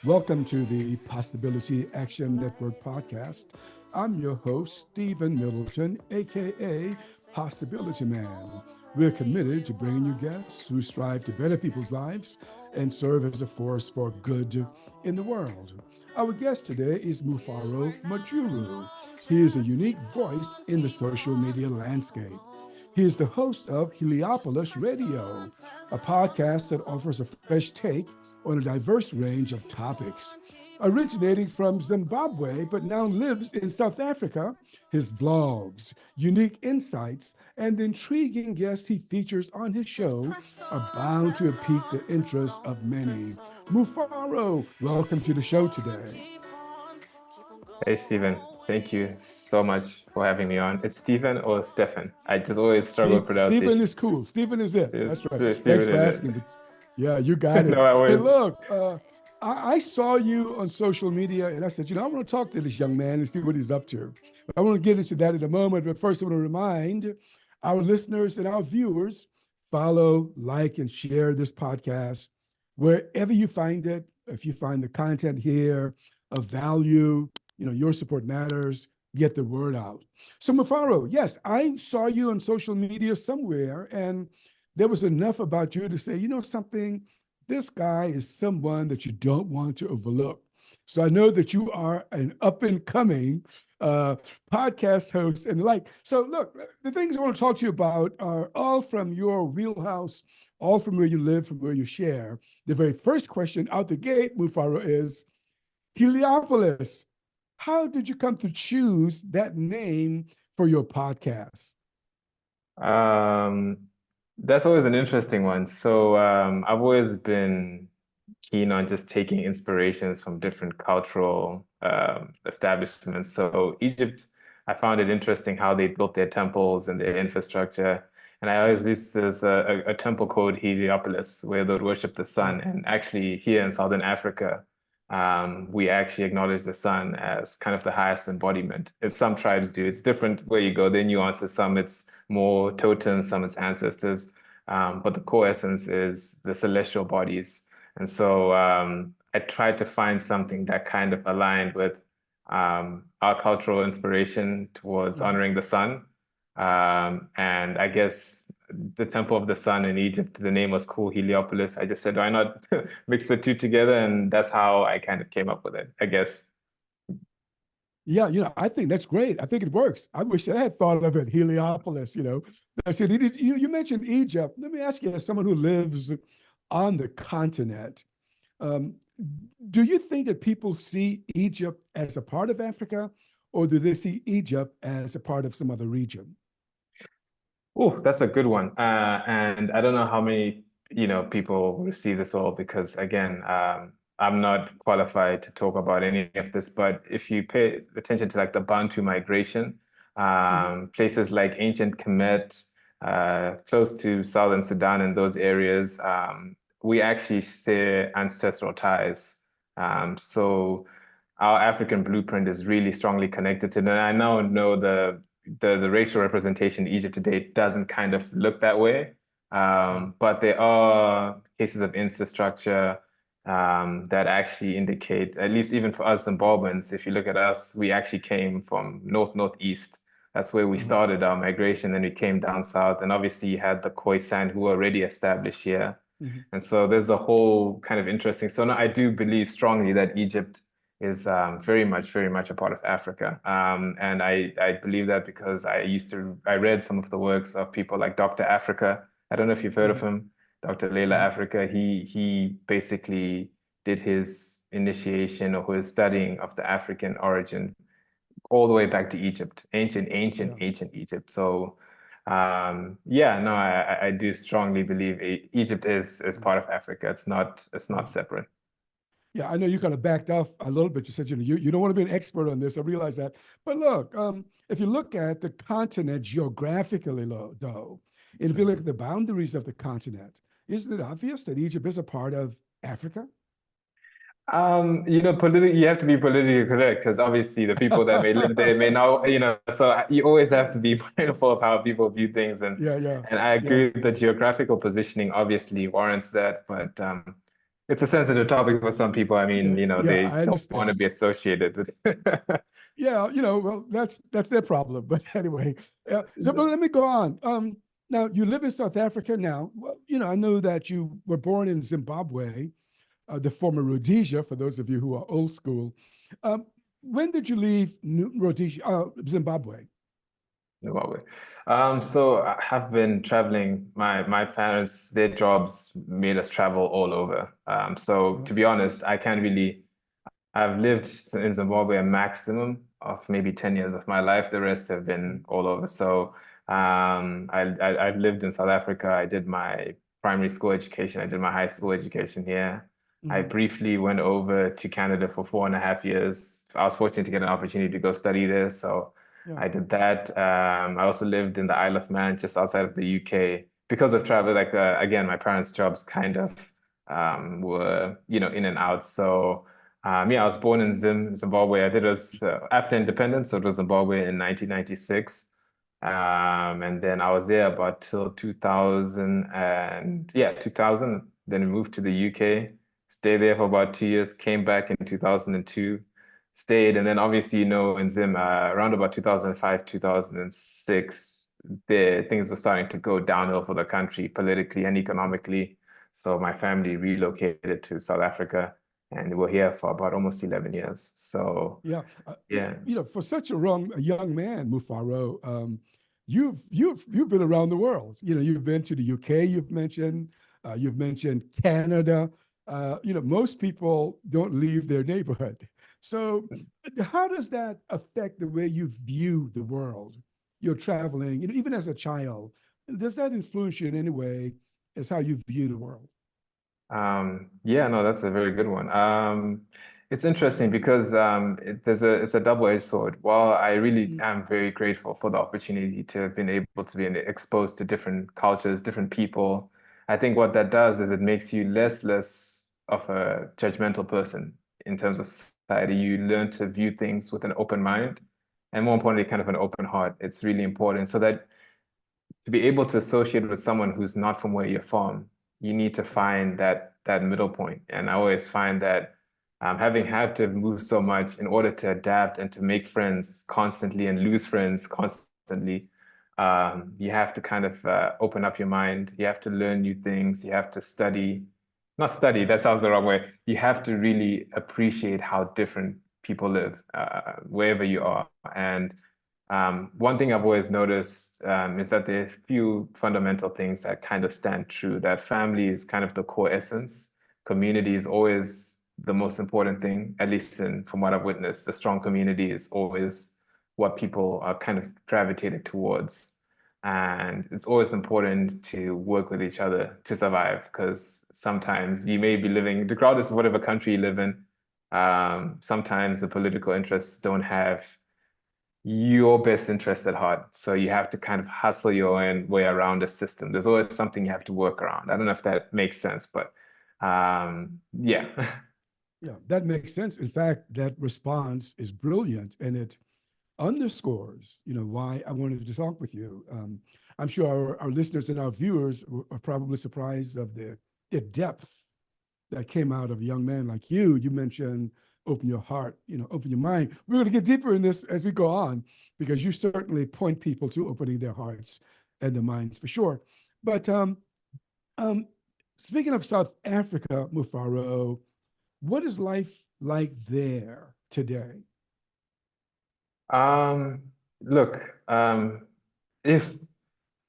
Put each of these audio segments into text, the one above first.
Welcome to the Possibility Action Network podcast. I'm your host, Stephen Middleton, aka Possibility Man. We're committed to bringing you guests who strive to better people's lives and serve as a force for good in the world. Our guest today is Mufaro Majuru. He is a unique voice in the social media landscape. He is the host of Heliopolis Radio, a podcast that offers a fresh take on a diverse range of topics. Originating from Zimbabwe, but now lives in South Africa, his vlogs, unique insights, and the intriguing guests he features on his show are bound to pique the interest of many. Mufaro, welcome to the show today. Hey, Stephen. Thank you so much for having me on. It's Stephen or Stefan. I just always struggle with Stephen pronunciation. is cool. Stephen is it. That's right. Thanks Stephen for is asking. But it. yeah, you got it. No, I Hey, always. look, I saw you on social media and I said, I want to talk to this young man and see what he's up to. But I want to get into that in a moment. But first, I want to remind our listeners and our viewers follow, like, and share this podcast wherever you find it. If you find the content here of value, your support matters. Get the word out. So, Mufaro, yes, I saw you on social media somewhere, and there was enough about you to say, something, this guy is someone that you don't want to overlook. So I know that you are an up and coming uh, podcast host and like. So look, the things I want to talk to you about are all from your wheelhouse, all from where you live, from where you share. The very first question out the gate, Mufaro, is Heliopolis. How did you come to choose that name for your podcast? Um, that's always an interesting one. I've always been keen on just taking inspirations from different cultural establishments. So Egypt, I found it interesting how they built their temples and their infrastructure. And I always used this a temple called Heliopolis, where they would worship the sun. And actually, here in Southern Africa, we actually acknowledge the sun as kind of the highest embodiment. As some tribes do. It's different where you go. The nuances. Some it's more totems, some it's ancestors. But the core essence is the celestial bodies. And so I tried to find something that kind of aligned with our cultural inspiration towards Mhm. honoring the sun. And I guess the Temple of the Sun in Egypt, the name was cool, Heliopolis. I just said, why not mix the two together? And that's how I kind of came up with it, I guess. Yeah, I think that's great. I think it works. I wish I had thought of it, Heliopolis. I said, you mentioned Egypt. Let me ask you, as someone who lives on the continent, um, do you think that people see Egypt as a part of Africa, or do they see Egypt as a part of some other region? Oh, that's a good one. And I don't know how many, people receive this all because again, I'm not qualified to talk about any of this, but if you pay attention to like the Bantu migration, Mhm. places like ancient Kemet, close to Southern Sudan and those areas, we actually share ancestral ties. So our African blueprint is really strongly connected to that. And I now know the racial representation in Egypt today doesn't kind of look that way. But there are cases of infrastructure that actually indicate, at least even for us Zimbabweans, if you look at us, we actually came from northeast. That's where we Uh-huh. started our migration. Then we came down south, and obviously you had the Khoisan who were already established here. Mhm. And so there's a whole kind of interesting. So now I do believe strongly that Egypt is very much a part of Africa. And I believe that because I read some of the works of people like Dr. Africa. I don't know if you've heard of Mhm. him, Dr. Layla Mhm. Africa. He basically did his initiation or his studying of the African origin all the way back to Egypt, Yeah. ancient Egypt. So yeah, no, I do strongly believe Egypt is Mhm. part of Africa. It's Yeah. not separate. Yeah, I know you kind of backed off a little bit. You said, you don't want to be an expert on this. I realize that. But look, if you look at the continent geographically, though, and if you look at the boundaries of the continent, isn't it obvious that Egypt is a part of Africa? Politically, you have to be politically correct because obviously the people that may live there may not, so you always have to be mindful of how people view things. Yeah, yeah, And I yeah. agree with the geographical positioning obviously warrants that, but it's a sensitive topic for some people. I mean, Yeah, yeah, they I don't want to understand. be associated with it. Yeah, well, that's their problem. But anyway, but let me go on. Now you live in South Africa now. Well, I know that you were born in Zimbabwe, the former Rhodesia, for those of you who are old school. Um, when did you leave Rhodesia, Zimbabwe? Zimbabwe. So I have been traveling. My parents, their jobs made us travel all over. So Uh, to be honest, I can't really. I've lived in Zimbabwe a maximum of maybe 10 years of my life. The rest have been all over. So I lived in South Africa. I did my primary school education. I did my high school education here. I mhm, briefly went over to Canada for 4.5 years. I was fortunate to get an opportunity to go study there. So yeah, I did that. I also lived in the Isle of Man, just outside of the UK. Because of travel, like again, my parents' jobs kind of were, in and out. So yeah, I was born in Zimbabwe. I did it was after independence, so it was Zimbabwe in 1996. And then I was there about till 2000 and yeah, 2000. Then moved to the UK, stayed there for about 2 years, came back in 2002, stayed, and then obviously, in Zim, around about 2005, 2006, the things were starting to go downhill for the country politically and economically. So my family relocated to South Africa and we're here for about almost 11 years. So yeah. yeah. For such a young man, Mufaro, you've been around the world. You've been to the UK. You've mentioned Canada. Most people don't leave their neighborhood. So, how does that affect the way you view the world? You're traveling, even as a child. Does that influence you in any way as how you view the world? Yeah, no, that's a very good one. It's interesting because it's a double-edged sword. While I really Mm, am very grateful for the opportunity to have been able to be exposed to different cultures, different people, I think what that does is it makes you less of a judgmental person in terms of society. You learn to view things with an open mind and more importantly, kind of an open heart. It's really important so that to be able to associate with someone who's not from where you're from, you need to find that middle point. And I always find that having had to move so much in order to adapt and to make friends constantly and lose friends constantly, you have to kind of open up your mind. You have to learn new things. You have to study, not study, that sounds the wrong way. You have to really appreciate how different people live wherever you are. And one thing I've always noticed is that there are a few fundamental things that kind of stand true, that family is kind of the core essence. Community is always the most important thing, at least from what I've witnessed. A strong community is always what people are kind of gravitated towards. And it's always important to work with each other to survive, because sometimes you may be living, regardless of whatever country you live in, sometimes the political interests don't have your best interest at heart. So you have to kind of hustle your own way around the system. There's always something you have to work around. I don't know if that makes sense, but yeah. Yeah, that makes sense. In fact, that response is brilliant, and it underscores, why I wanted to talk with you. I'm sure our listeners and our viewers are probably surprised of the depth that came out of a young man like you. You mentioned open your heart, open your mind. We're going to get deeper in this as we go on, because you certainly point people to opening their hearts and their minds for sure. But um, speaking of South Africa, Mufaro, what is life like there today? Um, Look, if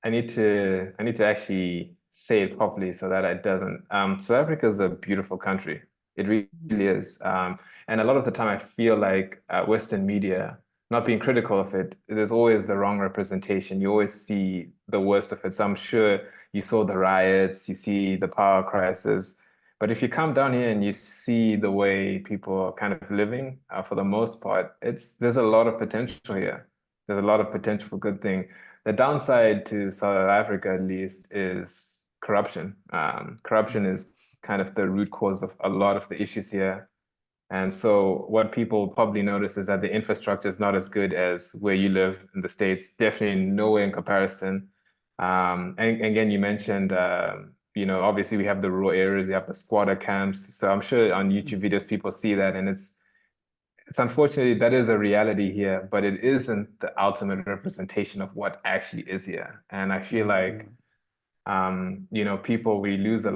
I need to actually say it properly so that it doesn't. South Africa is a beautiful country. It really is. And a lot of the time, I feel like Western media, not being critical of it, there's always the wrong representation. You always see the worst of it. So I'm sure you saw the riots, you see the power crisis. But if you come down here and you see the way people are kind of living, for the most part, there's a lot of potential here. There's a lot of potential for good things. The downside to South Africa, at least, is corruption. Corruption Mhm. is kind of the root cause of a lot of the issues here. And so, what people probably notice is that the infrastructure is not as good as where you live in the States. Definitely nowhere in comparison. And again, you mentioned obviously we have the rural areas, you have the squatter camps. So I'm sure on YouTube videos people see that, and it's unfortunately that is a reality here, but it isn't the ultimate representation of what actually is here. And I feel Yeah, yeah, like people, we're losing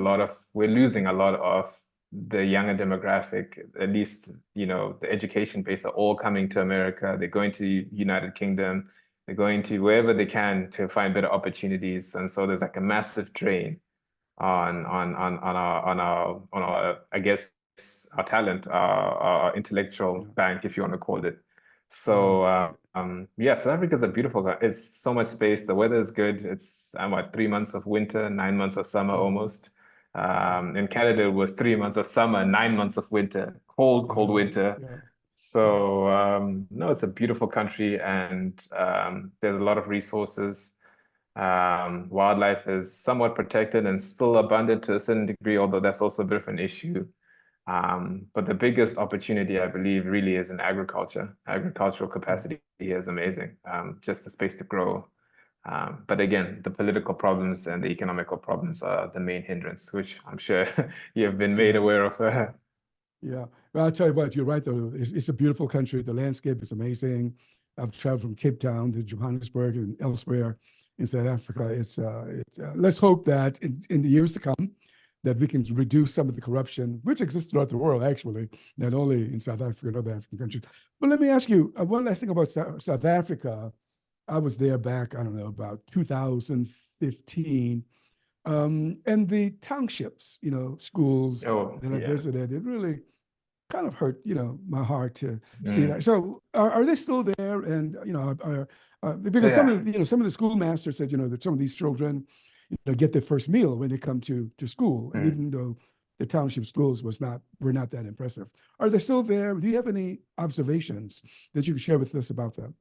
a lot of the younger demographic, at least, the education base are all coming to America. They're going to United Kingdom. They're going to wherever they can to find better opportunities. And so there's like a massive drain on our I guess our talent, our intellectual yeah, bank, if you want to call it. yeah, So yeah, South Africa is a beautiful country. It's so much space. The weather is good. It's what, 3 months of winter, 9 months of summer yeah, almost. yeah. In Canada, it was 3 months of summer, 9 months of winter, cold, cold Wow. winter. Yeah, yeah, So no, it's a beautiful country, and there's a lot of resources. Wildlife is somewhat protected and still abundant to a certain degree, although that's also a bit of an issue. But the biggest opportunity, I believe, really is in agriculture. Agricultural yeah. capacity here is amazing, just the space to grow. But again, the political problems and the economical problems are the main hindrance, which I'm sure you have been made Yeah. aware of. Yeah. Well, I'll tell you what, you're right, though. It's a beautiful country. The landscape is amazing. I've traveled from Cape Town to Johannesburg and elsewhere in South Africa. Let's hope that in the years to come, that we can reduce some of the corruption, which exists throughout the world, actually, not only in South Africa and other African countries. But let me ask you one last thing about South Africa. I was there back, I don't know, about 2015. And the townships, schools Oh, that I yeah. visited, it really kind of hurt, my heart to see Mm. that. So are they still there? And, because Yeah. some of the schoolmasters said, that some of these children, get their first meal when they come to school. And Mm. even though the township schools were not that impressive. Are they still there? Do you have any observations that you can share with us about them?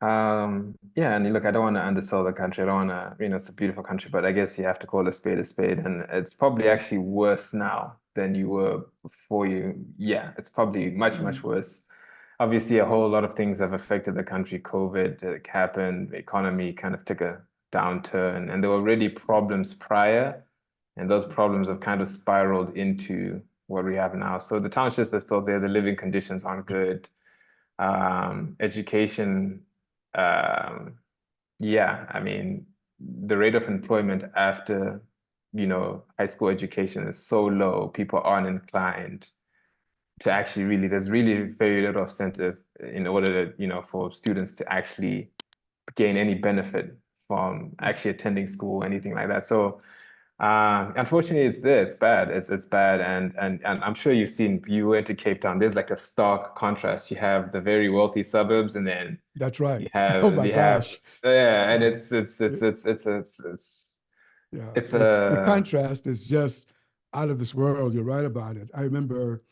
Yeah, and look, I don't want to undersell the country. I don't want to, it's a beautiful country, but I guess you have to call a spade a spade. And it's probably actually worse now than you were before you. Yeah, it's probably much, much Mm, worse. Obviously, a whole lot of things have affected the country. COVID happened, the economy kind of took a downturn, and there were already problems prior, and those problems have kind of spiraled into what we have now. So the townships are still there, the living conditions aren't good. Education, um, yeah, I mean, the rate of employment after, high school education is so low, people aren't inclined to actually really, there's really very little incentive in order to, for students to actually gain any benefit from mm. actually attending school or anything like that. So unfortunately, it's there. It's bad. It's bad, and I'm sure you've seen. You went to Cape Town. There's like a stark contrast. You have the very wealthy suburbs, and then That's right. you Oh have my you have gosh. yeah, and Yeah. Yeah, it's it's the a contrast is just out of this world. You're right about it. I remember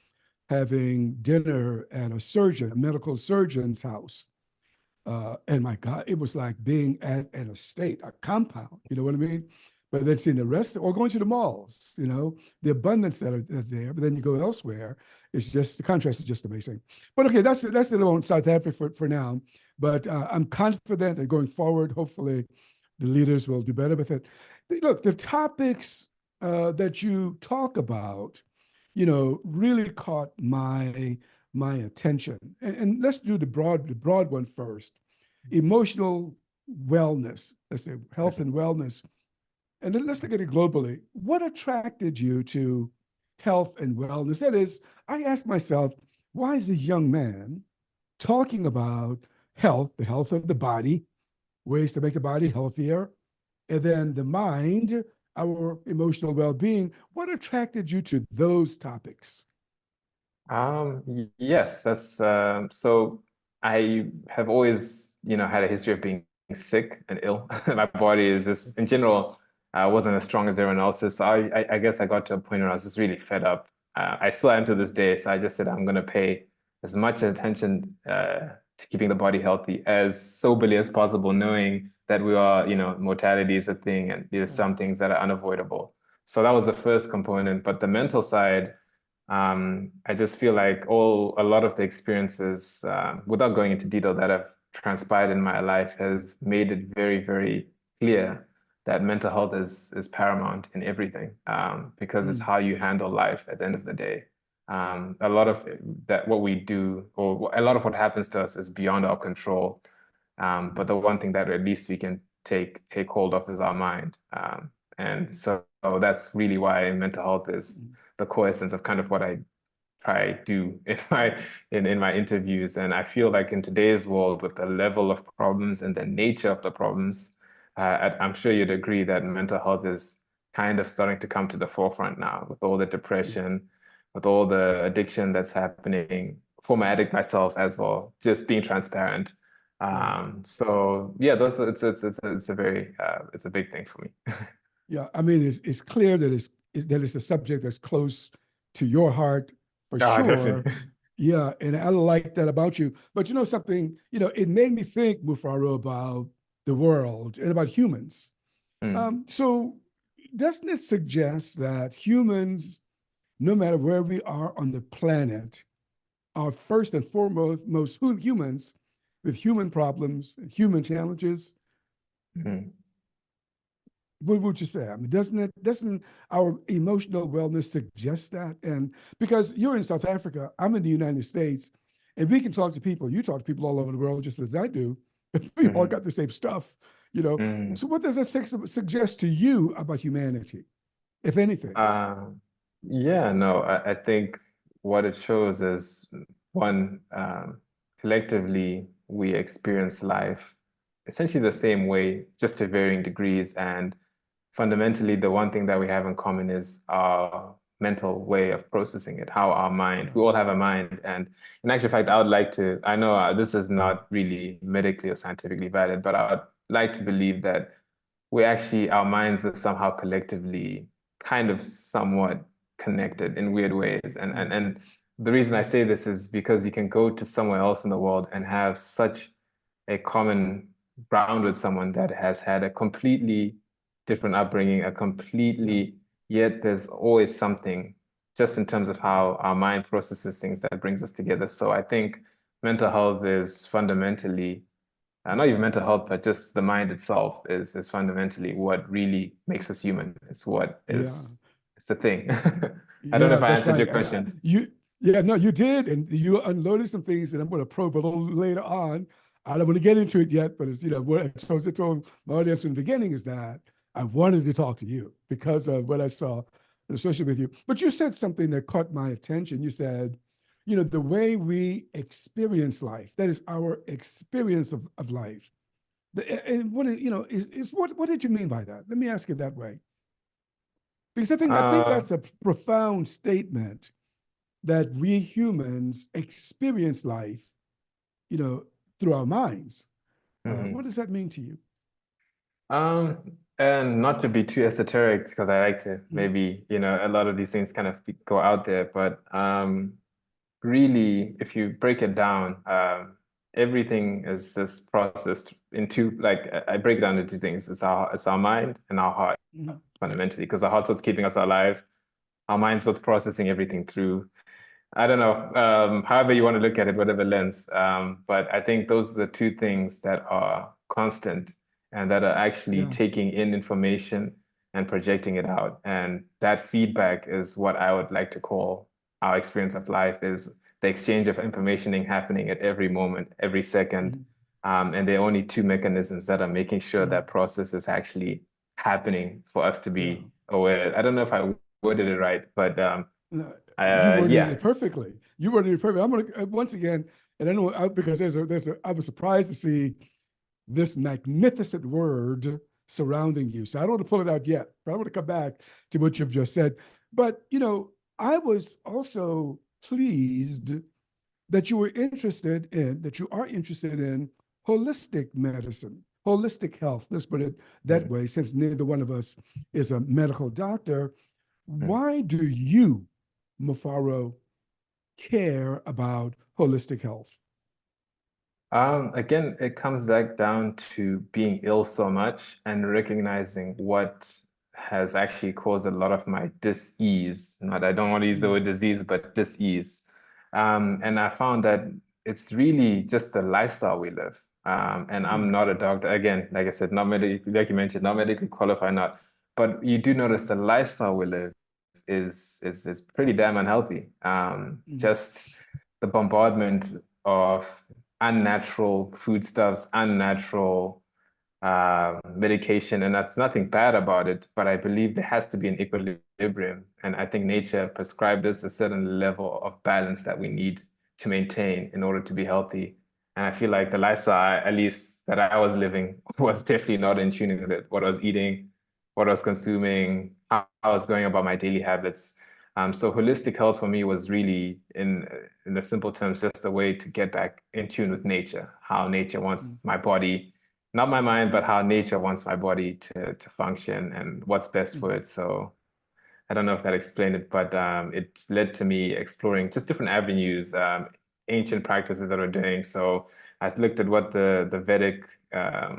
having dinner at a medical surgeon's house. And my God, it was like being at an estate, a compound, you know what I mean? But then seeing the rest, or going to the malls, the abundance that are there. But then you go elsewhere, it's just the contrast is just amazing. But okay, that's it on South Africa for now. But I'm confident that going forward, hopefully, the leaders will do better with it. Look, the topics that you talk about, really caught my attention. And let's do the broad one first. Emotional wellness, let's say health and wellness. And then let's look at it globally. What attracted you to health and wellness? That is, I asked myself, why is this young man talking about health, the health of the body, ways to make the body healthier, and then the mind, our emotional well-being? What attracted you to those topics? yes, that's so I have always, had a history of being sick and ill. My body is just, in general, wasn't as strong as everyone else's. So I guess I got to a point where I was just really fed up. I still am to this day. So I just said I'm going to pay as much attention to keeping the body healthy as soberly as possible, knowing that we are, mortality is a thing and there's Yeah. some things that are unavoidable. So that was the first component. But the mental side, I just feel like a lot of the experiences, without going into detail, that have transpired in my life has made it very, very clear. that mental health is paramount in everything, because it's Mm, how you handle life at the end of the day. A lot of that what we do, or a lot of what happens to us, is beyond our control. But the one thing that at least we can take hold of is our mind. And so that's really why mental health is mm, the core essence of kind of what I try do in my interviews. And I feel like in today's world, with the level of problems and the nature of the problems, I'm sure you'd agree that mental health is kind of starting to come to the forefront now, with all the yeah, depression, with all the addiction that's happening. Former addict myself as well, just being transparent. yeah, So yeah, those it's a very it's a big thing for me. yeah. I mean, it's clear that that it's a subject that's close to your heart for Ah, sure. definitely. Yeah, and I like that about you. But you know something, it made me think, Mufaro, about the world and about humans. Mm, So doesn't it suggest that humans, no matter where we are on the planet, are first and foremost most humans with human problems, human challenges? mm, What would you say? I mean, doesn't our emotional wellness suggest that? And because you're in South Africa, I'm in the United States, and we can talk to people. You talk to people all over the world just as I do. We all mm, got the same stuff, you know. mm. So what does that suggest to you about humanity, if anything? Uh, yeah, no, I think what it shows is one, collectively we experience life essentially the same way, just to varying degrees. And fundamentally, the one thing that we have in common is our mental way of processing it, how our mind, Yeah, we all have a mind. And in actual fact, I would like to, I know this is not really medically or scientifically valid, but I would like to believe that we actually, our minds are somehow collectively kind of somewhat connected in weird ways. And the reason I say this is because you can go to somewhere else in the world and have such a common ground with someone that has had a completely different upbringing, a yeah, completely, yet there's always something just in terms of how our mind processes things that brings us together. So I think mental health is fundamentally, not even mental health, but just the mind itself is fundamentally what really makes us human. It's what yeah. is, it's the thing. I don't know Yeah, if I that's answered right. your And question. yeah, no, you did, and you unloaded some things, and I'm going to probe a little later on. I don't want to get into it yet, but it's what I told my audience in the beginning is that I wanted to talk to you because of what I saw associated with you. But you said something that caught my attention. You said, the way we experience life, that is our experience of life. And is what did you mean by that? Let me ask it that way, because I think Uh, that's a profound statement that we humans experience life, you know, through our minds. What mhm. does that mean to you? And not to be too esoteric, because I like to Mm, maybe, a lot of these things kind of go out there, but really, if you break it down, everything is just processed into, like, I break it down into two things. It's our mind and our heart, mm, fundamentally, because the heart's what's keeping us alive. Our mind's what's processing everything through. I don't know, however you want to look at it, whatever lens. But I think those are the two things that are constant and that are actually yeah, taking in information and projecting it out. And that feedback is what I would like to call our experience of life, is the exchange of information happening at every moment, every second. mm, And there are only two mechanisms that are making sure yeah, that process is actually happening for us to yeah. be aware. I don't know if I worded it right, but No, you worded yeah. it perfectly. You worded it perfectly. I'm gonna once again, and I know because I was surprised to see this magnificent word surrounding you. So I don't want to pull it out yet, but I want to come back to what you've just said. But I was also pleased that you are interested in holistic medicine, holistic health. Let's put it that Mm, way, since neither one of us is a medical doctor. mm. Why do you, Mufaro, care about holistic health? Again, it comes back down to being ill so much and recognizing what has actually caused a lot of my dis-ease. Not, I don't want to use the Mm, word disease, but dis-ease. And I found that it's really just the lifestyle we live. And I'm Mm, not a doctor. Again, like I said, not medically, like you mentioned, not medically qualified, not. But you do notice the lifestyle we live is pretty damn unhealthy. mm, Just the bombardment of unnatural foodstuffs, unnatural medication, and that's nothing bad about it, but I believe there has to be an equilibrium. And I think nature prescribed us a certain level of balance that we need to maintain in order to be healthy. And I feel like the lifestyle, at least that I was living, was definitely not in tune with it. What I was eating, what I was consuming, how I was going about my daily habits. So holistic health for me was really, in the simple terms, just a way to get back in tune with nature, how nature wants mm, my body, not my mind, but how nature wants my body to function and what's best for mm, it. So I don't know if that explained it, but it led to me exploring just different avenues, ancient practices that we're doing. So I looked at what the Vedic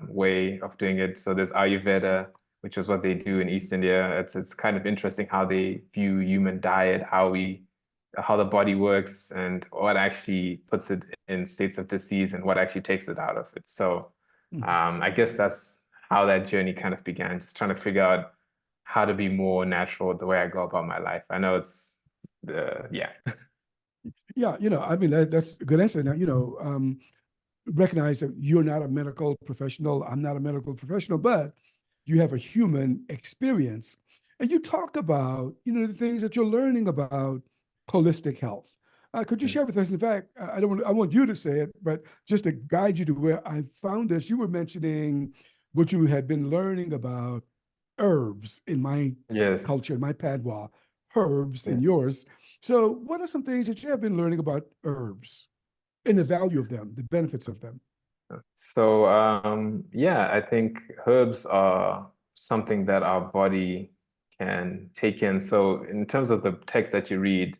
way of doing it. So there's Ayurveda, which is what they do in East India. It's kind of interesting how they view human diet, how the body works, and what actually puts it in states of disease and what actually takes it out of it. So mm. I guess that's how that journey kind of began, just trying to figure out how to be more natural the way I go about my life. I know it's yeah. Yeah, I mean, that's a good answer. Now, recognize that you're not a medical professional. I'm not a medical professional, but you have a human experience. And you talk about, the things that you're learning about holistic health. Could you share with us? In fact, I want you to say it, but just to guide you to where I found this, you were mentioning what you had been learning about herbs in my Yes. culture, in my padwa, herbs Yeah. in yours. So, what are some things that you have been learning about herbs and the value of them, the benefits of them? So yeah, I think herbs are something that our body can take in. So in terms of the text that you read,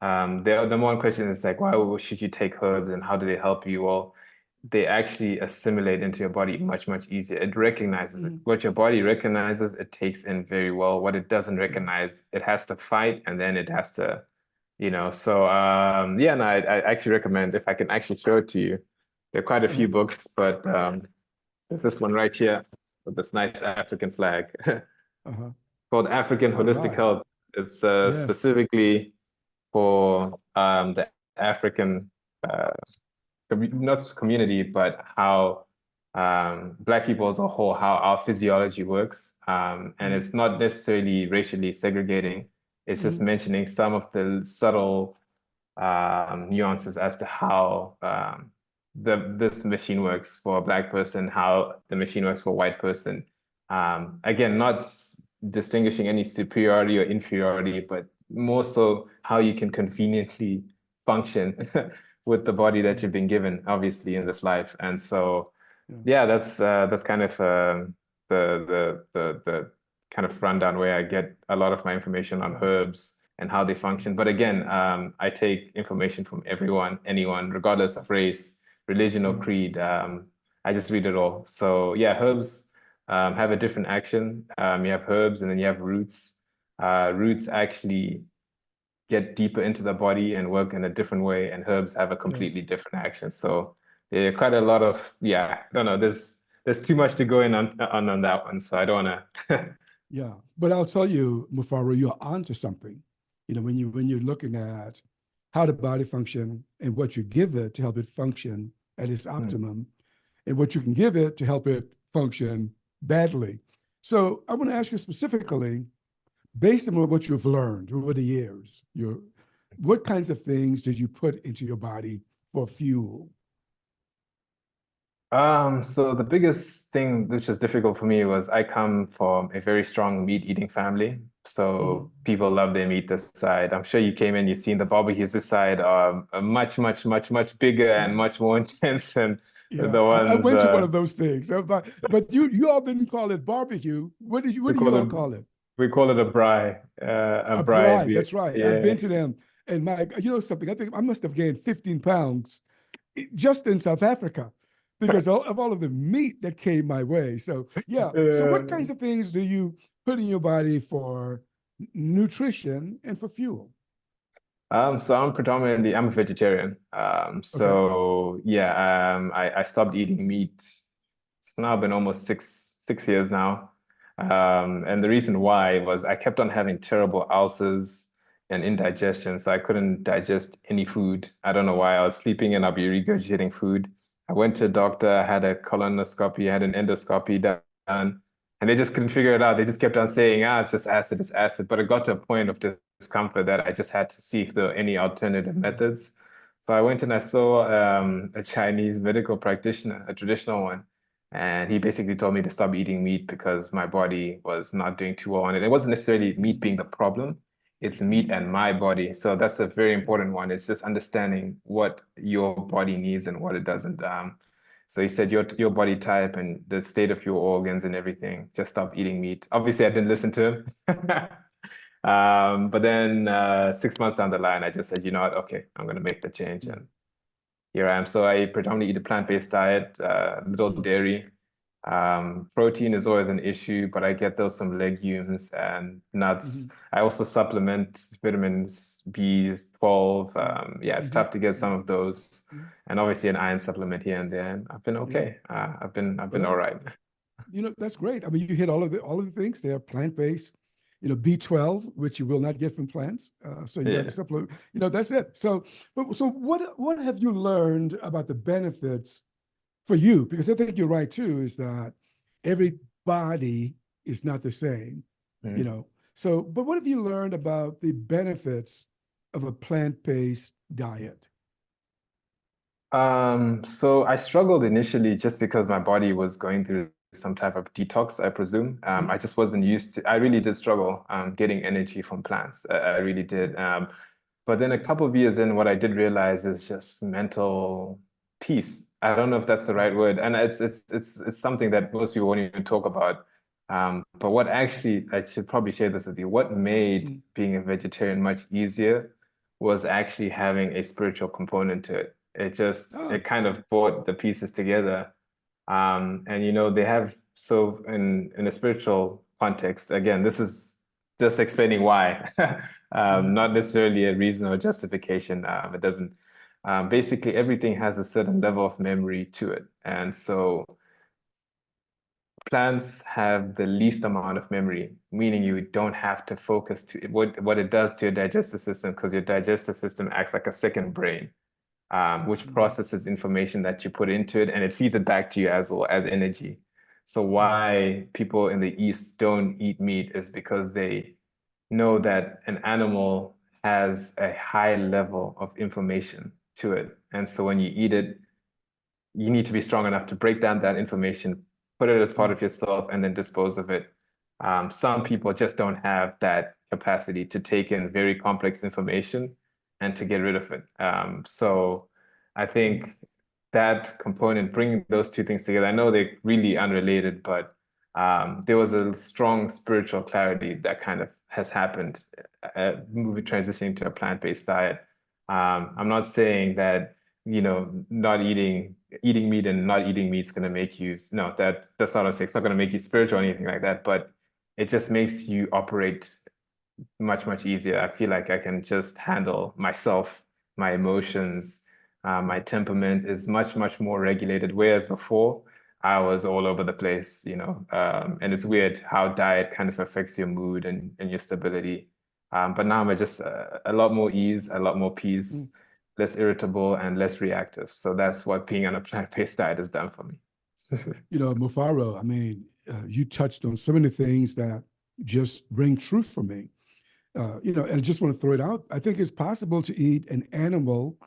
the one question is like, why should you take herbs and how do they help you? Well, they actually assimilate into your body much, much easier. It recognizes it. Mhm. What your body recognizes, it takes in very well. What it doesn't Yeah. recognize, it has to fight and then it has to, So yeah, no, I actually recommend if I can actually show it to you. There are quite a few Uh-huh. books, but there's this one right here with this nice African flag Uh-huh. called African All Holistic right. Health. It's Yes. specifically for the African uh, not community, but how Black people as a whole, how our physiology works. And Mhm. it's not necessarily racially segregating. It's just Mhm. mentioning some of the subtle nuances as to how this machine works for a Black person, how the machine works for a white person. Again, not distinguishing any superiority or inferiority, but more so how you can conveniently function with the body that Mhm. you've been given, obviously, in this life. And so, Yeah. yeah, that's kind of the kind of rundown where I get a lot of my information on Yeah. herbs and how they function. But again, I take information from everyone, anyone, regardless of race, religion, or Mhm. creed. I just read it all. So yeah, herbs have a different action. You have herbs and then you have roots. Roots actually get deeper into the body and work in a different way, and herbs have a Yeah. completely different action. So there are quite a lot of, yeah, I don't know, there's too much to go in on that one. So I don't wanna Yeah. But I'll tell you, Mufaro, you're onto something. When you're looking at how the body function and what you give it to help it function at its optimum, and what you can give it to help it function badly. So I want to ask you specifically, based on what you've learned over the years, what kinds of things did you put into your body for fuel? So the biggest thing which was difficult for me was I come from a very strong meat eating family. Mhm. So people love their meat this side. I'm sure you came in, you've seen the barbecues this side are much, much, much, much bigger and Yeah. much more intense than Yeah, the I ones went to one of those things, but you all didn't call it barbecue. What we do you call all it call it? we call it a braai, a A braai bride. beer. That's right. I've Yeah. been to them, and something. I think I must have gained 15 pounds just in South Africa because of all of the meat that came my way. So yeah. So what Uh, kinds of things do you put in your body for nutrition and for fuel? So I'm a vegetarian. Okay. So yeah, I stopped eating meat. It's now been almost six years now. And the reason why was I kept on having terrible ulcers and indigestion, so I couldn't digest any food. I don't know why. I was sleeping and I'll be regurgitating food. I went to a doctor, I had a colonoscopy, I had an endoscopy done, and they just couldn't figure it out. They just kept on saying, it's just acid, it's acid. But it got to a point of discomfort that I just had to see if there were any alternative methods. So I went and I saw a Chinese medical practitioner, a traditional one, and he basically told me to stop eating meat because my body was not doing too well on it. It wasn't necessarily meat being the problem, it's meat Mhm. and my body. So that's a very important one. It's just understanding what your body needs and what it doesn't. So he said your body type and the state of your organs and everything, just stop eating meat. Obviously, I didn't listen to him. But then 6 months down the line, I just said, you know what, okay, I'm gonna make the change. Mhm. And here I am. So I predominantly eat a plant-based diet, little Mhm. dairy. Protein is always an issue, but I get those from legumes and nuts. Mhm. I also supplement vitamins B, 12. Yeah, it's Mhm. tough to get some Mhm. of those, Mhm. and obviously an iron supplement here and there. And I've been Yeah. okay. I've been all Well, right. that's great. I mean, you hit all of the things. They are plant-based. B12, which you will not get from plants. So you got to Yeah. supplement. That's it. So what have you learned about the benefits for you? Because I think you're right too. Is that every body is not the same. You Mm. know. But what have you learned about the benefits of a plant-based diet? So I struggled initially just because my body was going through some type of detox, I presume. I just wasn't used to, I really did struggle getting energy from plants. I really did. But then a couple of years in, what I did realize is just mental peace. I don't know if that's the right word. And it's something that most people won't even talk about. But what actually, I should probably share this with you, what made Mm, being a vegetarian much easier was actually having a spiritual component to it. ah, It kind of brought the pieces together. And they have so in a spiritual context, again, this is just explaining why, mhm, not necessarily a reason or justification. It doesn't. Basically, everything has a certain level of memory to it, and so plants have the least amount of memory, meaning you don't have to focus to what it does to your digestive system, because your digestive system acts like a second brain, which mhm, processes information that you put into it and it feeds it back to you as well as energy. So mhm, why people in the East don't eat meat is because they know that an animal has a high level of information to it. And so when you eat it, you need to be strong enough to break down that information, put it as part mhm, of yourself, and then dispose of it. Some people just don't have that capacity to take in very complex information and to get rid of it. So I mhm. think that component, bringing those two things together, I know they're really unrelated, but there was a strong spiritual clarity that kind of has happened, moving transitioning to a plant-based diet. I'm not saying that not eating meat and not eating meat is going to make you, no, that's not what I'm saying. It's not going to make you spiritual or anything like that, but it just makes you operate much, much easier. I feel like I can just handle myself, my emotions, my temperament is much, much more regulated. Whereas before, I was all over the place, and it's weird how diet kind of affects your mood and your stability. But now I'm just a lot more ease, a lot more Mm. peace, less irritable, and less reactive. So that's what being on a plant-based diet has done for me. Mufaro, I mean, you touched on so many things that just ring truth for me. And I just want to throw it out. I think it's possible to eat an animal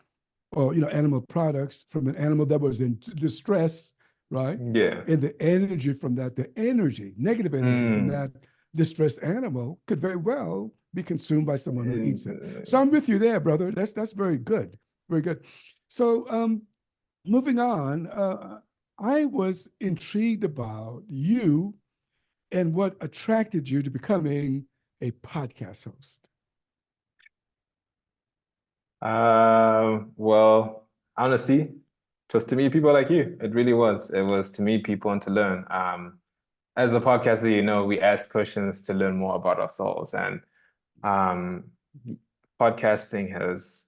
or, animal products from an animal that was in distress, right? Yeah. And the energy from that, the energy, negative energy from Mm. that distressed animal could very well be consumed by someone who eats it. So Uh, I'm with you there, brother. That's very good. Very good. So moving on, I was intrigued about you and what attracted you to becoming a podcast host. well, honestly, it was to meet people like you. It really was. It was to meet people and to learn. As a podcaster, we ask questions to learn more about ourselves. And um, podcasting has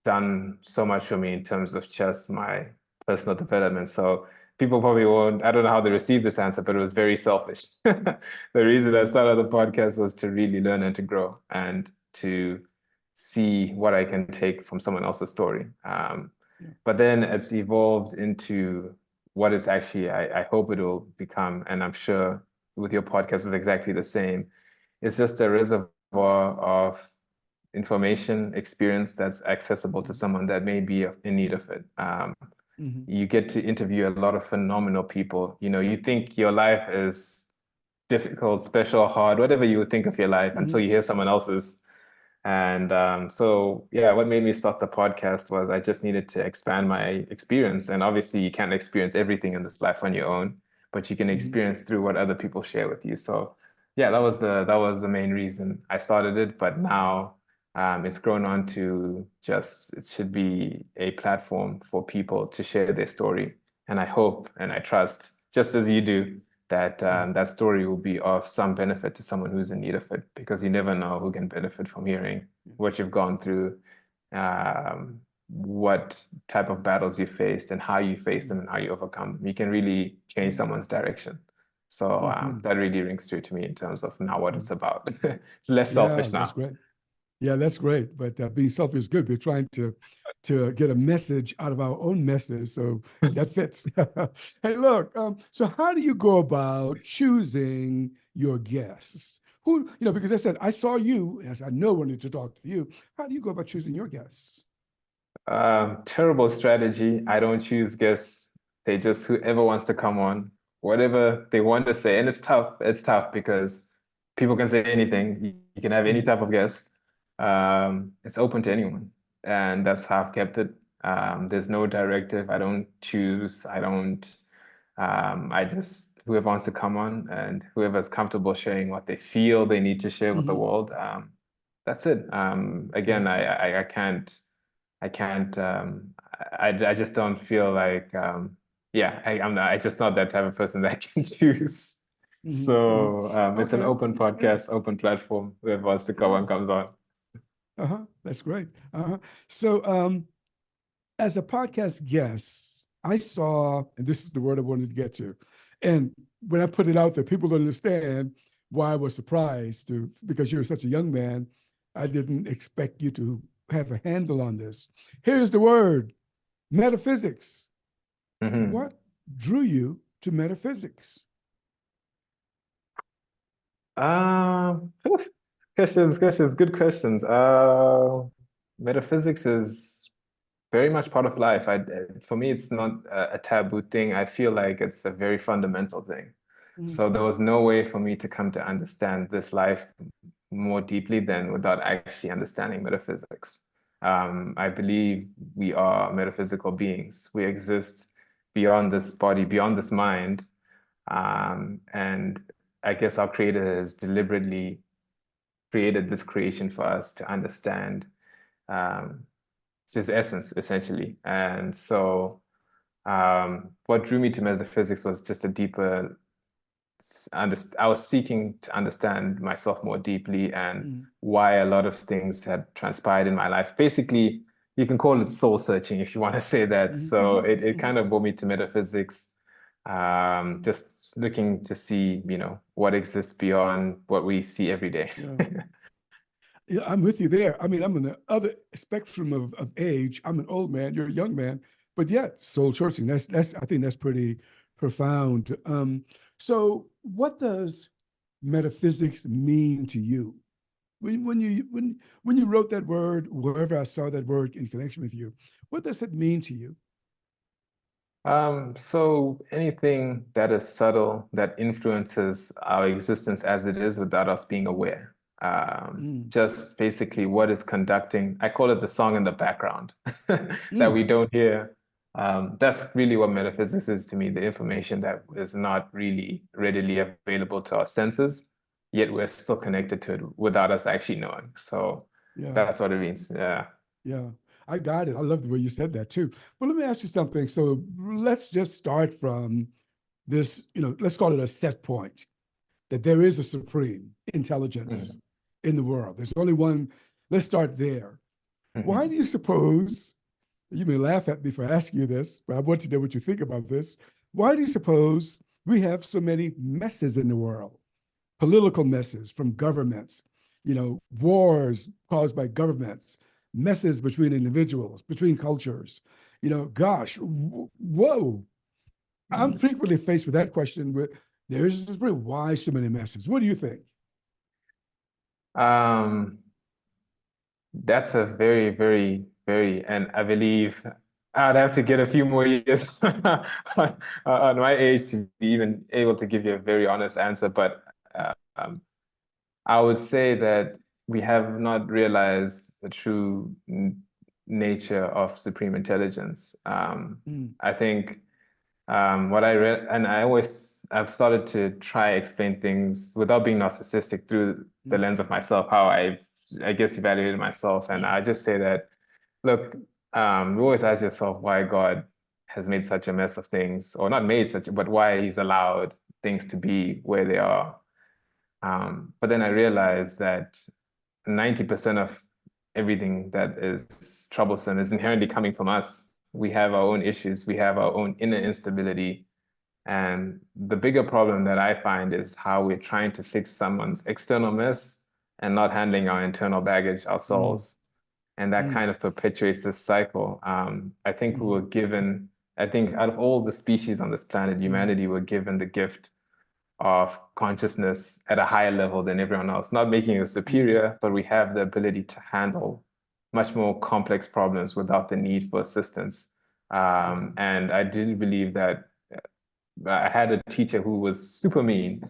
done so much for me in terms of just my personal development. So people probably won't, I don't know how they receive this answer, but it was very selfish. The reason I started the podcast was to really learn and to grow and to see what I can take from someone else's story. Yeah. But then it's evolved into what it's actually, I hope it will become, and I'm sure with your podcast is exactly the same. It's just a reservoir of information, experience that's accessible to someone that may be in need of it. Mm-hmm. You get to interview a lot of phenomenal people. You know, you think your life is difficult, special, hard, whatever you would think of your life Mm-hmm. until you hear someone else's. And so, yeah, what made me start the podcast was I just needed to expand my experience. And obviously, you can't experience everything in this life on your own, but you can Mm-hmm. experience through what other people share with you. So, yeah, that was the main reason I started it. But now it's grown on to just it should be a platform for people to share their story. And I hope and I trust, just as you do, that Yeah. that story will be of some benefit to someone who's in need of it, because you never know who can benefit from hearing Yeah. what you've gone through, what type of battles you faced, and how you face them and how you overcome them. You can really change Mm-hmm. someone's direction. So Mm-hmm. that really rings true to me in terms of now what it's about. It's less Yeah, selfish that's now. great. Yeah, that's great. But being selfish is good. We're trying to get a message out of our own message, so that fits. Hey, look. So how do you go about choosing your guests? Who, because I said I saw you, and I know wanted to talk to you. How do you go about choosing your guests? Terrible strategy. I don't choose guests. They just whoever wants to come on, whatever they want to say. And it's tough. It's tough because people can say anything. You can have any Mhm. type of guest. It's open to anyone. And that's how I've kept it. There's no directive. I don't choose. I don't I just whoever wants to come on and whoever's comfortable sharing what they feel they need to share with the Mhm. world. That's it. Yeah. Again, I can't I just don't feel like yeah, I'm just not that type of person that can choose. Mhm. Mhm. So it's an Okay. open Yeah. podcast, open platform. Whoever wants to come Yeah. on comes on. Uh-huh. That's great. Uh-huh. So, as a podcast guest, I saw, and this is the word I wanted to get to. And when I put it out there, people don't understand why I was surprised because you're such a young man. I didn't expect you to have a handle on this. Here's the word: metaphysics. Mhm. What drew you to metaphysics? Whew, questions, good questions. Metaphysics is very much part of life. For me, it's not a taboo thing. I feel like it's a very fundamental thing. Mhm. So there was no way for me to come to understand this life more deeply than without actually understanding metaphysics. I believe we are metaphysical beings. We exist beyond this body, beyond this mind. And I guess our Creator has deliberately created this creation for us to understand um, his essence, essentially. And so, what drew me to metaphysics was just a deeper I was seeking to understand myself more deeply and Mhm. why a lot of things had transpired in my life. Basically, you can call it soul searching if you want to say that. Mhm. So Mhm. it Mhm. kind of brought me to metaphysics, just looking to see, what exists beyond what we see every day. Yeah. Yeah, I'm with you there. I mean, I'm in the other spectrum of age. I'm an old man, you're a young man, but yet soul searching. That's I think that's pretty profound. So what does metaphysics mean to you? When you wrote that word, wherever I saw that word in connection with you, what does it mean to you? So anything that is subtle that influences our existence as it is without us being aware. Mm, Just basically what is conducting, I call it the song in the background that mm, we don't hear. That's really what metaphysics is to me, the information that is not really readily available to our senses, yet we're still connected to it without us actually knowing. So yeah. that's what it means. Yeah. Yeah, I got it. I love the way you said that too. But let me ask you something. So let's just start from this, let's call it a set point that there is a supreme intelligence Mhm. in the world. There's only one Let's start there. Why do Mhm. you suppose, you may laugh at me for asking you this, but I want to know what you think about this. Why do you suppose we have so many messes in the world? Political messes from governments, wars caused by governments, messes between individuals, between cultures. Gosh, whoa. I'm frequently faced with that question. There's really why so many messes. What do you think? Um, that's a very, very, very, and I believe I'd have to get a few more years on my age to be even able to give you a very honest answer. But um, I would say that we have not realized the true nature of supreme intelligence. Mm, I think what I read, and I've started to try explain things without being narcissistic through the mm, lens of myself, how I guess, evaluated myself. And I just say that, look, you always ask yourself why God has made such a mess of things, or not made such, but why he's allowed things to be where they are. But then I realized that 90% of everything that is troublesome is inherently coming from us. We have our own issues, we have our own inner instability. And the bigger problem that I find is how we're trying to fix someone's external mess and not handling our internal baggage mm, ourselves. And that mm, kind of perpetuates this cycle. I think we mm, were given, I think out of all the species on this planet, mm, humanity were given the gift of consciousness at a higher level than everyone else, not making us mm, superior, but we have the ability to handle much more complex problems without the need for assistance. mm, And I do believe that I had a teacher who was super mean,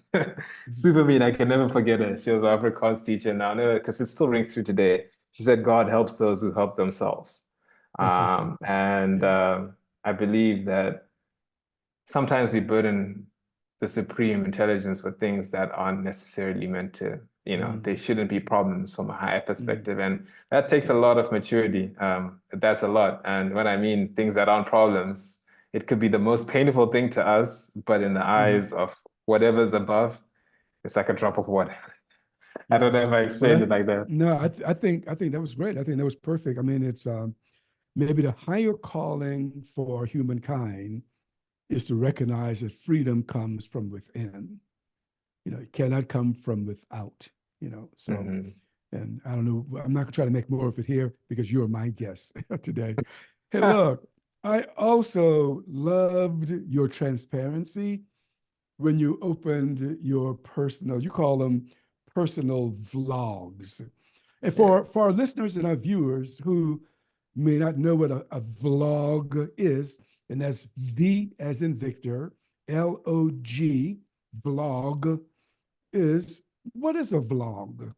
mm, super mean. I can never forget her. She was our Afrikaans teacher now, because it still rings true today. She said, God helps those who help themselves. And yeah. I believe that sometimes we burden the supreme intelligence with things that aren't necessarily meant to, they Mm, shouldn't be problems from a higher mm, perspective. And that takes a lot of maturity. That's a lot. And when I mean things that aren't problems, it could be the most painful thing to us, but in the mhm. eyes of whatever's above, it's like a drop of water. I don't Yeah. know if I Well, explained it like that. no, I think that was great. I think that was perfect. I mean, it's maybe the higher calling for humankind is to recognize that freedom comes from within. It cannot come from without. So, Hmm. and I don't know. I'm not gonna try to make more of it here because you're my guest today. Hey, look, I also loved your transparency when you opened your personal, you call them personal vlogs. And Yeah. for our listeners and our viewers who may not know what a vlog is, and that's V as in Victor, LOG, vlog is, what is a vlog?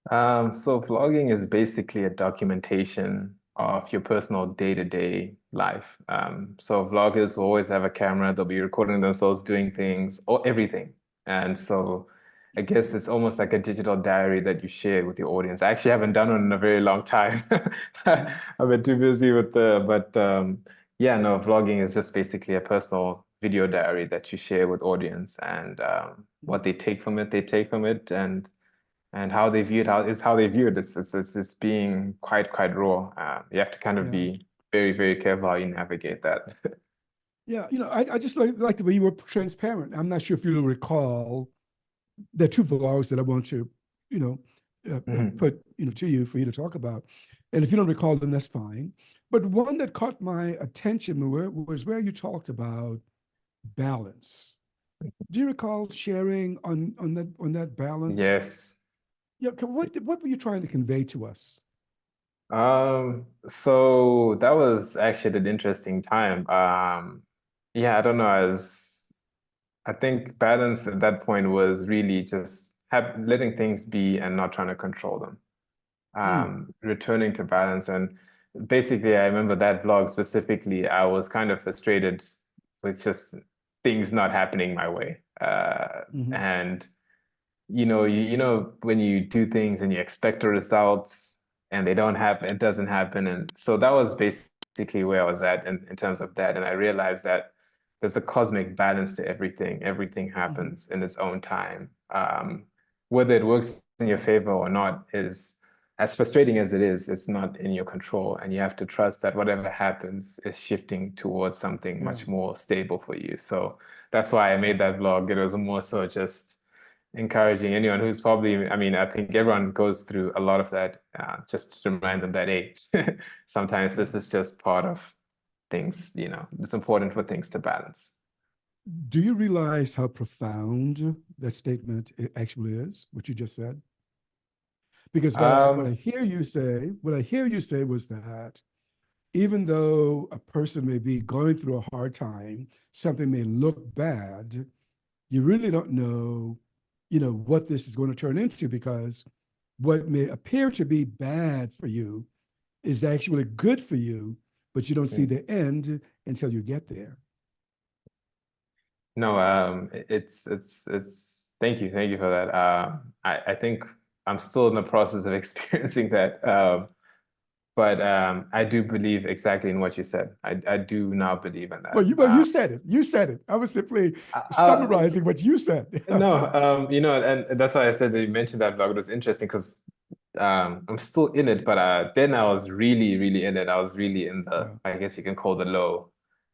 So vlogging is basically a documentation of your personal day-to-day life. So vloggers will always have a camera, they'll be recording themselves doing things or everything. And so I guess it's almost like a digital diary that you share with your audience. I actually haven't done one in a very long time. Mhm, I've been too busy but yeah, no, vlogging is just basically a personal video diary that you share with audience, and what they take from it, they take from it, and how they view it, how they view it. It's being quite raw. You have to kind of yeah. be very, very careful how you navigate that. Yeah, I just like the way you were transparent. I'm not sure if you'll recall, there are two vlogs that I want to, you know, Mhm. put, to you for you to talk about. And if you don't recall them, that's fine. But one that caught my attention was where you talked about balance. Do you recall sharing on that balance? Yes. Yeah, what were you trying to convey to us? So that was actually an interesting time. Yeah, I don't know, I think balance at that point was really just letting things be and not trying to control them. Mm, Returning to balance. And basically, I remember that vlog specifically, I was kind of frustrated with just things not happening my way. hmm And when you do things and you expect the results and they don't happen, it doesn't happen. And so that was basically where I was at in terms of that. And I realized that there's a cosmic balance to everything. Everything hmm happens in its own time. Whether it works in your favor or not is as frustrating as it is, it's not in your control, and you have to trust that whatever happens is shifting towards something Yeah. much more stable for you. So that's why I made that vlog. It was more so just encouraging anyone who's probably, I mean, I think everyone goes through a lot of that, just to remind them that, hey, sometimes this is just part of things, it's important for things to balance. Do you realize how profound that statement actually is, what you just said? Because what I Um, hear you say, what I hear you say was that even though a person may be going through a hard time, something may look bad, you really don't know, what this is going to turn into, because what may appear to be bad for you is actually good for you, but you don't see the end until you get there. No, thank you for that. I think I'm still in the process of experiencing that. But I do believe exactly in what you said. I do now believe in that. Well, you said it. You said it. I was simply Uh, summarizing what you said. no, and that's why I said that you mentioned that vlog. It was interesting because I'm still in it, but then I was really, really in it. I was really in the, Yeah, I guess you can call the low.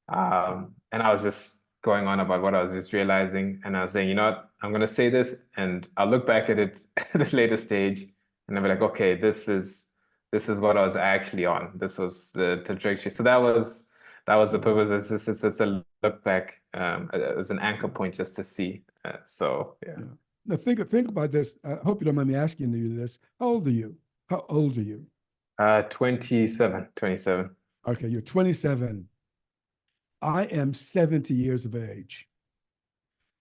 yeah, And I was just going on about what I was just realizing, and I was saying, you know what, I'm gonna say this, and I'll look back at it at this later stage, and I'll be like, okay, this is what I was actually on. This was the trajectory. So that was the yeah, purpose. It's a look back, as an anchor yeah, point just to see. So yeah. yeah. Now think about this. I hope you don't mind me asking you this. How old are you? How old are you? 27. Okay, you're 27. I am 70 years of age.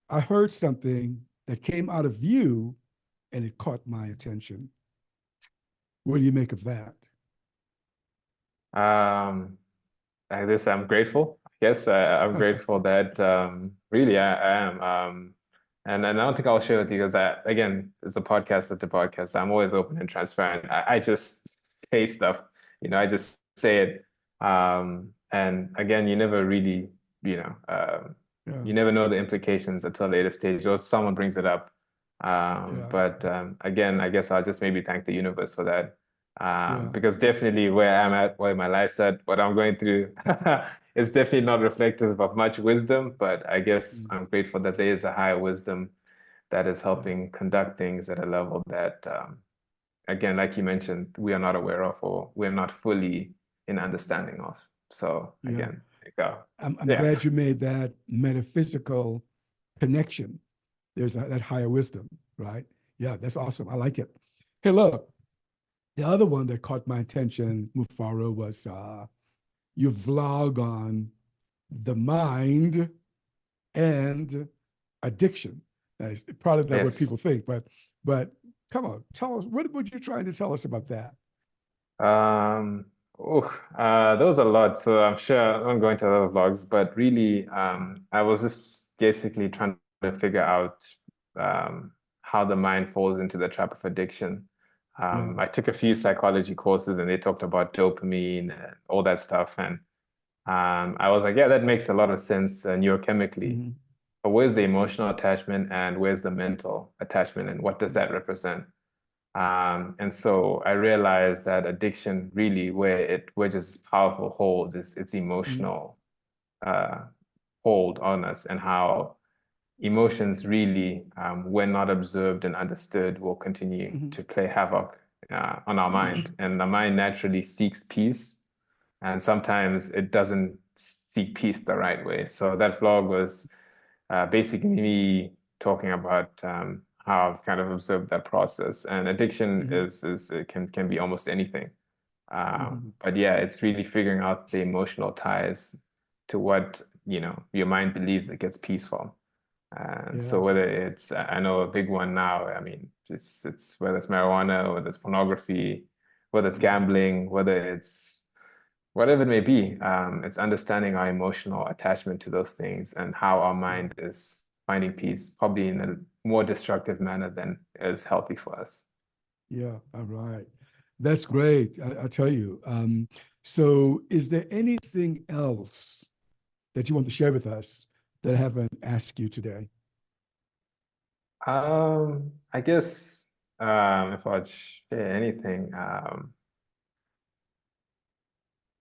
I heard something that came out of you and it caught my attention. What do you make of that? Um, I guess I'm grateful. Yes, I'm grateful that really I am. And I don't think I'll share with you because again, it's a podcast at the podcast. I'm always open and transparent. I just say stuff, I just say it. And again, you never really, Yeah, you never know the implications until a later stage or someone brings it up. yeah, But again, I guess I'll just maybe thank the universe for that. yeah, Because definitely where I'm at, where my life's at, what I'm going through, it's definitely not reflective of much wisdom, but I guess mm, I'm grateful that there is a higher wisdom that is yeah, helping conduct things at a level that, again, like you mentioned, we are not aware of or we're not fully in understanding of. So yeah. again, there you go. I'm Yeah. glad you made that metaphysical connection. There's that higher wisdom, right? Yeah, that's awesome. I like it. Hey, look, the other one that caught my attention, Mufaro, was your vlog on the mind and addiction. Now, it's probably not what Yes. people think, but come on, tell us, what were you trying to tell us about that? Um, there was a lot, so I'm sure I'm going to other vlogs, but really, I was just basically trying to figure out how the mind falls into the trap of addiction. Yeah. I took a few psychology courses and they talked about dopamine and all that stuff, and I was like, yeah, that makes a lot of sense neurochemically. Mm-hmm. But where's the emotional attachment and where's the mental attachment, and what does that represent? And so I realized that addiction really, where it wedges its powerful hold, is its Mm-hmm. emotional uh, hold on us, and how emotions really, when not observed and understood, will continue Mm-hmm. to play havoc on our mind. And the mind naturally seeks peace, and sometimes it doesn't seek peace the right way. So that vlog was basically me talking about how I've kind of observed that process. And addiction Mm-hmm. is it can be almost anything. Mm-hmm. But yeah, it's really figuring out the emotional ties to what your mind believes it gets peace from. And so Yeah. whether it's, I know a big one now, I mean, it's whether it's marijuana, whether it's pornography, whether it's Mm-hmm. gambling, whether it's whatever it may be, it's understanding our emotional attachment to those things and how our Yeah. mind is finding peace, probably in a more destructive manner than is healthy for us. Yeah. All right. That's great. I tell you. So is there anything else that you want to share with us that I haven't asked you today? I guess. If I'd share anything,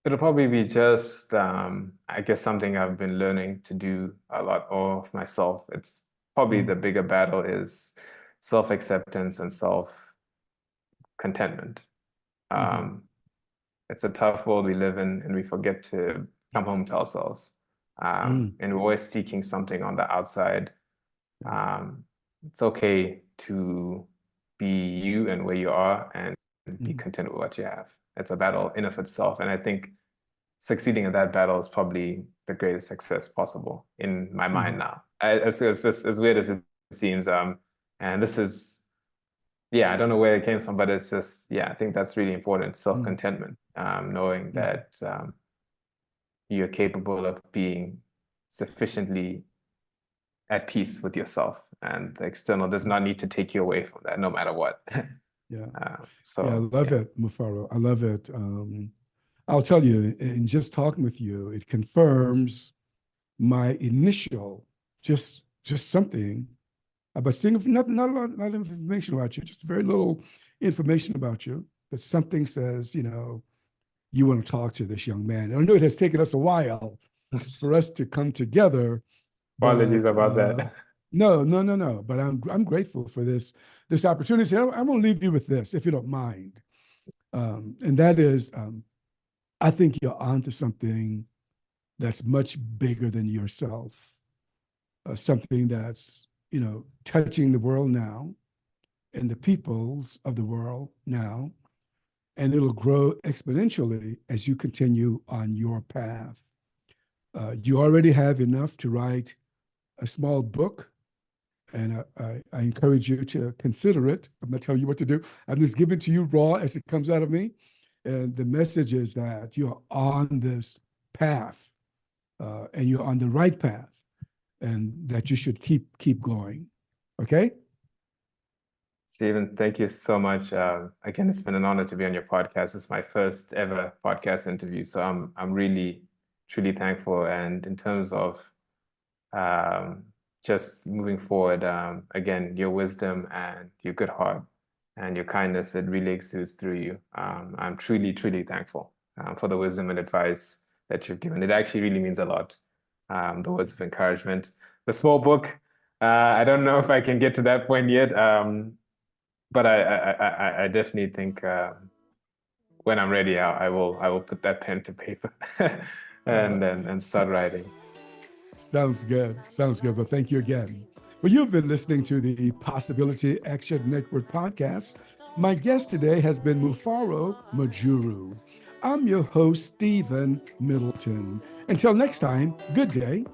it'll probably be just, I guess, something I've been learning to do a lot of myself. It's probably the bigger battle is self-acceptance and self-contentment. It's a tough world we live in, and we forget to come home to ourselves. And we're always seeking something on the outside. It's okay to be you and where you are and be content with what you have. It's a battle in of itself. And I think succeeding in that battle is probably the greatest success possible in my mind now. As weird as it seems. And this is, yeah, I don't know where it came from, but it's just, yeah, I think that's really important. Self-contentment, knowing that you're capable of being sufficiently at peace with yourself, and the external does not need to take you away from that, no matter what. I love it, Mufaro. I love it. I'll tell you, in just talking with you, it confirms my initial just something about seeing not a lot of information about you, just very little information about you, but something says, you want to talk to this young man. And I know it has taken us a while for us to come together. Apologies about that. No. But I'm grateful for this opportunity. I'm going to leave you with this, if you don't mind. And that is, I think you're onto something that's much bigger than yourself. Something that's, touching the world now and the peoples of the world now. And it'll grow exponentially as you continue on your path. You already have enough to write a small book, and I encourage you to consider it. I'm not telling you what to do. I'm just giving it to you raw as it comes out of me. And the message is that you're on this path, and you're on the right path, and that you should keep going. Okay? Stephen, thank you so much. Again, it's been an honor to be on your podcast. It's my first ever podcast interview, so I'm really, truly thankful. And in terms of just moving forward, again, your wisdom and your good heart and your kindness, it really exudes through you. I'm truly, truly thankful for the wisdom and advice that you've given. It actually really means a lot. The words of encouragement. The small book, I don't know if I can get to that point yet, but I definitely think when I'm ready, I will put that pen to paper and start writing. Sounds good. Well, thank you again. Well, you've been listening to the Possibility Action Network podcast. My guest today has been Mufaro Majuru. I'm your host, Stephen Middleton. Until next time, good day